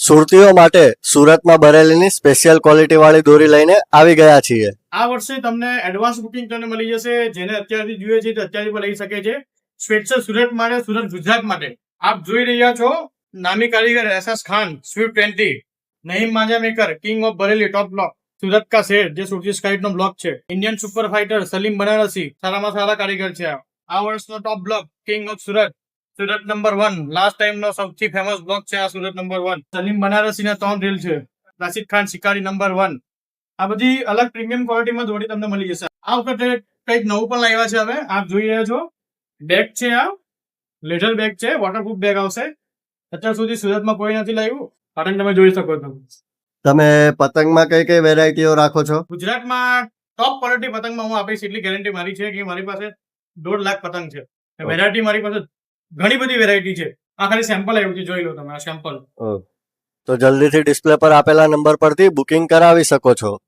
સુરતીઓ માટે સુરતમાં બરેલીની special quality વાળી દોરી લઈને આવી ગયા છીએ. આ વર્ષે તમને એડવાન્સ બુકિંગ તમને મળી જશે. જેને અત્યારથી જોઈએ છે તે અત્યારથી પણ લઈ શકે છે. સ્પેશિયલ સુરત માટે, સુરત ગુજરાત માટે. આપ જોઈ રહ્યા છો નામી કારીગર એસએસ ખાન સ્વિફ્ટ 20, નહીમ માજા maker king of Bareilly top block, Surat કા શેર જે સુરતી સ્કાઇટ નો બ્લોક છે, Indian super fighter Salim Banarasi સારામાં સારા કારીગર છે. આ વર્ષનો top block king of Surat, Surat number 1, last time નો સૌથી ફેમસ બ્લોક છે આ સુરત નંબર 1. સલીમ બનારસી ના 3 રીલ છે. રાશિદ ખાન શિકારી નંબર 1. આ બધી અલગ પ્રીમિયમ ક્વોલિટીમાં દોરી તમને મળી જશે. આ વખતે કંઈક નવું પણ લાવ્યા છે અમે. આપ જોઈ રહ્યા છો બેગ છે, આ લેધર બેગ છે, વોટરપ્રૂફ બેગ આવશે. અત્યાર સુધી સુરતમાં કોઈ નથી લાવ્યું. પતંગ તમે જોઈ શકો છો. તમે પતંગમાં કઈ કઈ વેરાયટીઓ રાખો છો? ગુજરાતમાં ટોપ ક્વોલિટી પતંગમાં હું આપીશ એટલી ગેરંટી મારી છે કે મારી પાસે 1.5 લાખ પતંગ છે. વેરાયટી મારી પાસે ઘણી બધી વેરાયટી છે. આ ખાલી સેમ્પલ આવ્યું છે, જોઈ લો તમે આ સેમ્પલ. તો જલ્દીથી ડિસ્પ્લે પર આપેલા નંબર પરથી બુકિંગ કરાવી શકો છો.